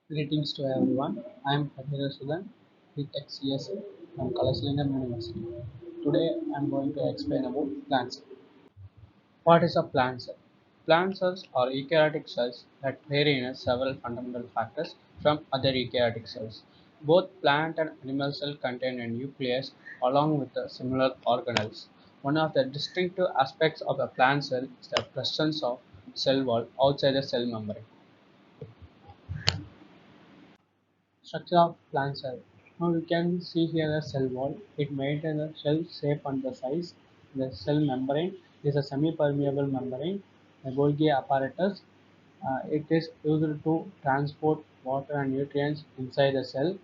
Greetings to everyone. I am Hariharasudan with XCS from Kalasalingam University. Today I am going to explain about plant cells. What is a plant cell? Plant cells are eukaryotic cells that vary in several fundamental factors from other eukaryotic cells. Both plant and animal cells contain a nucleus along with the similar organelles. One of the distinctive aspects of a plant cell is the presence of cell wall outside the cell membrane. Structure of plant cell. Now you can see here the cell wall. It maintains the shell shape and the size. The cell membrane is a semi-permeable membrane. The Golgi apparatus. It is used to transport water and nutrients inside the cell.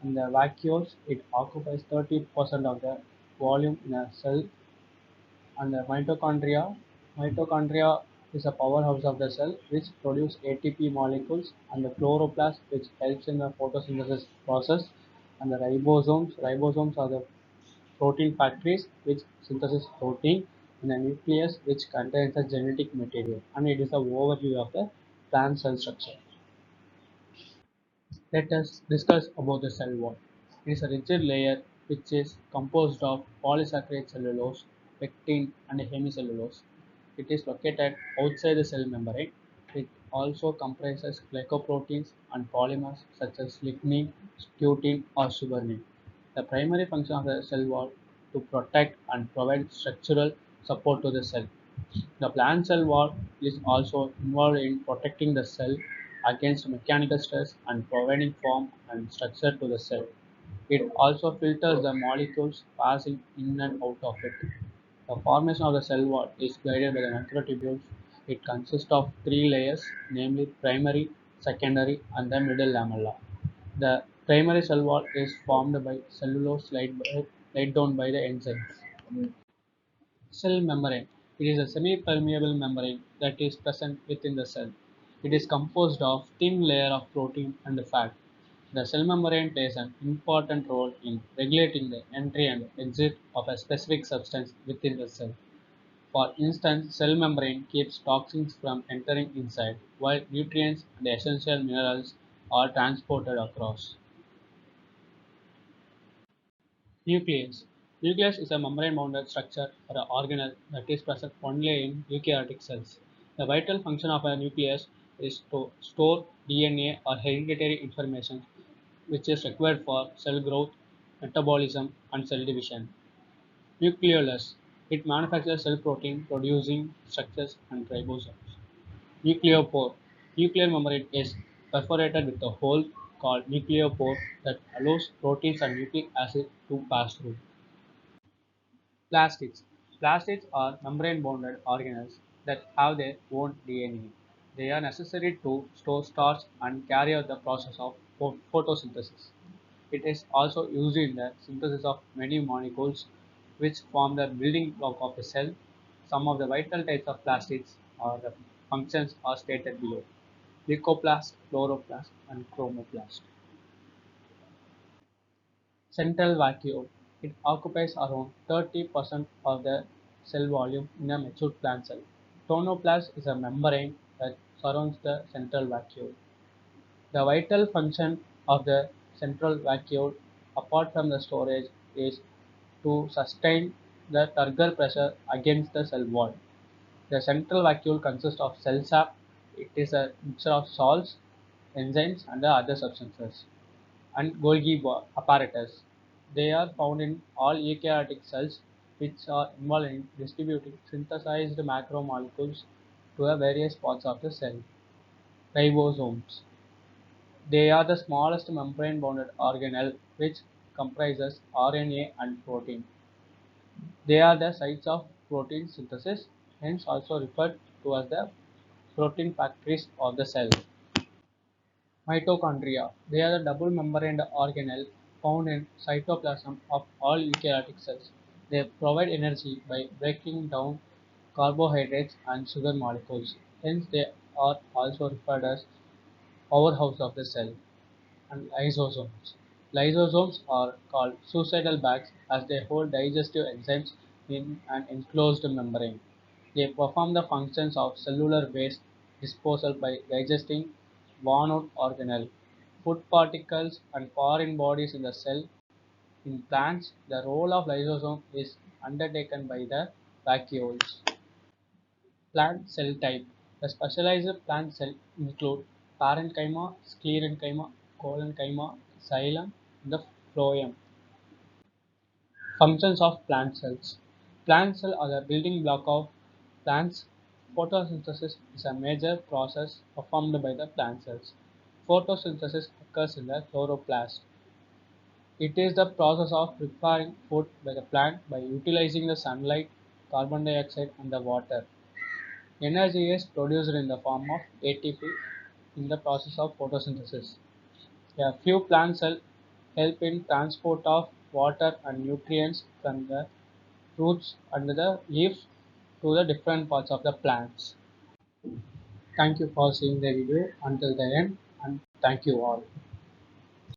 And the vacuoles. It occupies 30% of the volume in a cell. And the mitochondria. Mitochondria is a powerhouse of the cell which produce ATP molecules, and the chloroplast which helps in the photosynthesis process, and the ribosomes. Ribosomes are the protein factories which synthesize protein, and the nucleus which contains the genetic material. And it is a overview of the plant cell structure. Let us discuss about the cell wall. It is a rigid layer which is composed of polysaccharide cellulose, pectin, and hemicellulose. It is located outside the cell membrane. It also comprises glycoproteins and polymers such as lignin, scutin, or suberin. The primary function of the cell wall to protect and provide structural support to the cell. The plant cell wall is also involved in protecting the cell against mechanical stress and providing form and structure to the cell. It also filters the molecules passing in and out of it. The formation of the cell wall is guided by the microtubules. It consists of three layers, namely primary, secondary, and the middle lamella. The primary cell wall is formed by cellulose laid down by the enzymes. Cell membrane. It is a semi-permeable membrane that is present within the cell. It is composed of thin layer of protein and fat. The cell membrane plays an important role in regulating the entry and exit of a specific substance within the cell. For instance, cell membrane keeps toxins from entering inside, while nutrients and essential minerals are transported across. Nucleus. Nucleus is a membrane-bounded structure or an organelle that is present only in eukaryotic cells. The vital function of a nucleus is to store DNA or hereditary information which is required for cell growth, metabolism, and cell division. Nucleolus. It manufactures cell protein producing structures and ribosomes. Nucleopore. Nuclear membrane is perforated with a hole called nucleopore that allows proteins and nucleic acid to pass through. Plastids. Plastids are membrane-bounded organelles that have their own DNA. They are necessary to store starch and carry out the process of photosynthesis. It is also used in the synthesis of many molecules which form the building block of a cell. Some of the vital types of plastids or the functions are stated below: leucoplast, chloroplast, and chromoplast. Central vacuole. It occupies around 30% of the cell volume in a mature plant cell. Tonoplast is a membrane that surrounds the central vacuole. The vital function of the central vacuole, apart from the storage, is to sustain the turgor pressure against the cell wall. The central vacuole consists of cell sap. It is a mixture of salts, enzymes, and the other substances, and Golgi apparatus. They are found in all eukaryotic cells which are involved in distributing synthesized macromolecules to the various parts of the cell. Ribosomes. They are the smallest membrane-bounded organelle which comprises RNA and protein. They are the sites of protein synthesis, hence also referred to as the protein factories of the cell. Mitochondria. They are the double-membraned organelle found in cytoplasm of all eukaryotic cells. They provide energy by breaking down carbohydrates and sugar molecules. Hence, they are also referred as powerhouse of the cell. And lysosomes. Lysosomes are called suicidal bags as they hold digestive enzymes in an enclosed membrane. They perform the functions of cellular waste disposal by digesting worn-out organelle. food particles and foreign bodies in the cell. In plants, the role of lysosome is undertaken by the vacuoles. Plant cell type. The specialized plant cell include parenchyma, sclerenchyma, collenchyma, xylem, and the phloem. Functions of plant cells. Plant cells are the building block of plants. Photosynthesis is a major process performed by the plant cells. Photosynthesis occurs in the chloroplast. It is the process of preparing food by the plant by utilizing the sunlight, carbon dioxide, and the water. Energy is produced in the form of ATP in the process of photosynthesis. A few plant cells help in transport of water and nutrients from the roots and the leaves to the different parts of the plants. Thank you for seeing the video until the end, and thank you all.